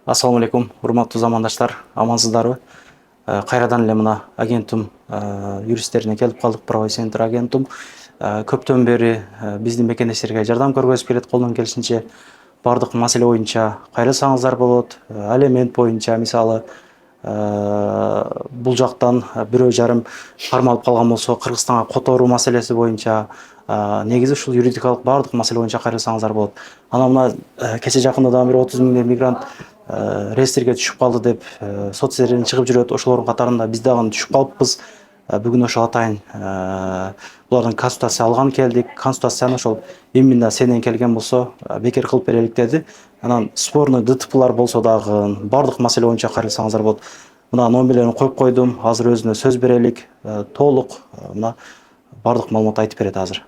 Ассаламу алейкум, урматтуу замандаштар, амансыздарбы? Кайрадан эле мына агентум юристтерине келип калдык, правовой центр агентум. Көптөн бери биздин мекендештерге жардам көргөзүп келет, колдон келишинче бардык маселе боюнча кайрылсаңыздар болот. Алимент боюнча мисалы бул жактан бирөө жарым кармалып калган болсо, Кыргызстанга которуу маселеси боюнча негизи ушул юридикалык бардык маселе боюнча кайрылсаңыздар болот. Анан мына кече жакында дагы бир 30 миңдей мигрант реестрге түшүп калды деп соцсеттерден чыгып жүрөт. Ошолордун катарында биз дагы түшүп калыппыз. Бүгүн ошол атайын булардын консультация алган келдик. Консультацияны ошол именно сенен келген болсо бекер кылып берелик деди. Анан спорный ДТПлар болсо дагы бардык маселе боюнча кайрылсаңыздар болот. Мына номерлерин коюп койдум. Азыр өзүнө сөз берелик. Толук мына бардык маалымат айтып берет азыр.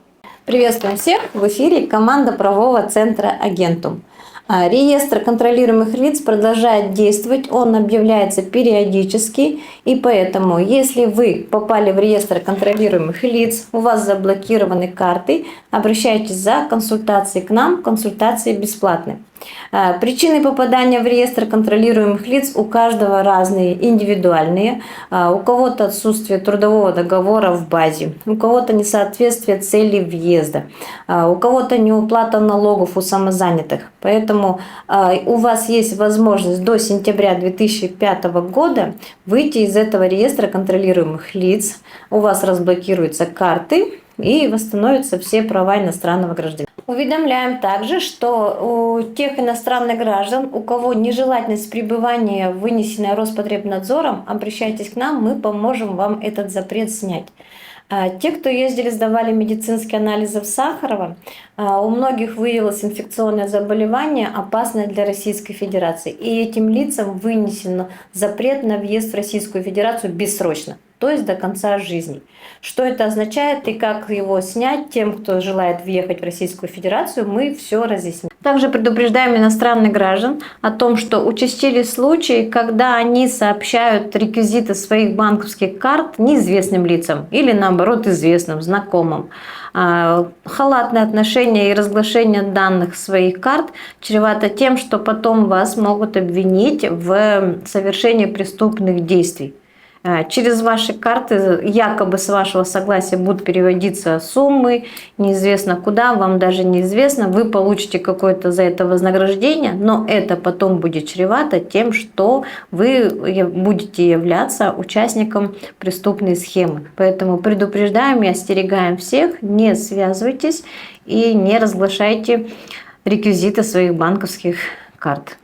Приветствуем всех! В эфире команда правового центра «Агентум». Реестр контролируемых лиц продолжает действовать, он объявляется периодически, и поэтому, если вы попали в реестр контролируемых лиц, у вас заблокированы карты, обращайтесь за консультацией к нам, консультации бесплатные. Причины попадания в реестр контролируемых лиц у каждого разные, индивидуальные. У кого-то отсутствие трудового договора в базе, у кого-то несоответствие цели въезда, у кого-то неуплата налогов у самозанятых. Поэтому у вас есть возможность до сентября 2005 года выйти из этого реестра контролируемых лиц. У вас разблокируются карты и восстановятся все права иностранного гражданина. Уведомляем также, что у тех иностранных граждан, у кого нежелательность пребывания вынесенная Роспотребнадзором, обращайтесь к нам, мы поможем вам этот запрет снять. Те, кто ездили, сдавали медицинские анализы в Сахарово, у многих выявилось инфекционное заболевание, опасное для Российской Федерации. И этим лицам вынесен запрет на въезд в Российскую Федерацию бессрочно, то есть до конца жизни. Что это означает и как его снять тем, кто желает въехать в Российскую Федерацию, мы все разъясним. Также предупреждаем иностранных граждан о том, что участились случаи, когда они сообщают реквизиты своих банковских карт неизвестным лицам или наоборот известным, знакомым. Халатное отношение и разглашение данных своих карт чревато тем, что потом вас могут обвинить в совершении преступных действий. Через ваши карты якобы с вашего согласия будут переводиться суммы, неизвестно куда, вам даже неизвестно, вы получите какое-то за это вознаграждение, но это потом будет чревато тем, что вы будете являться участником преступной схемы. Поэтому предупреждаем и остерегаем всех, не связывайтесь и не разглашайте реквизиты своих банковских карт.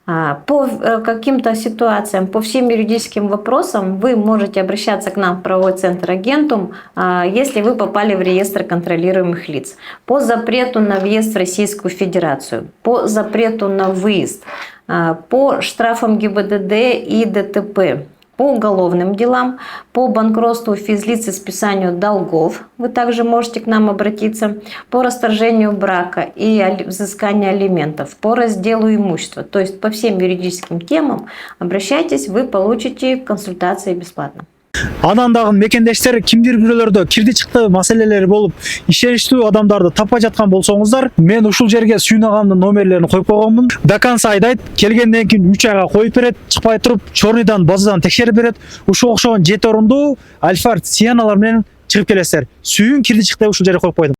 По каким-то ситуациям, по всем юридическим вопросам вы можете обращаться к нам в правовой центр «Агентум», если вы попали в реестр контролируемых лиц. По запрету на въезд в Российскую Федерацию, по запрету на выезд, по штрафам ГИБДД и ДТП, по уголовным делам, по банкротству физлиц и списанию долгов вы также можете к нам обратиться, по расторжению брака и взысканию алиментов, по разделу имущества. То есть по всем юридическим темам обращайтесь, вы получите консультации бесплатно. Анан дагы мекендештер кимдир бирөөлөрдө кирди чыкты маселелери болуп ишеништүү адамдарды таппай жаткан болсоңуздар, мен ушул жерге Сүйүн агамдын номерлерин коюп койгонмун. До конца айдайт, келгенден кийин 3 айга коюп берет, чыкпай туруп чорныйдан базадан текшерип берет. Ушул окшогон 7 орундуу альфа цианалар менен чыгып келесиздер. Сүйүн кирди чыкты ушул жерге коюп койдум.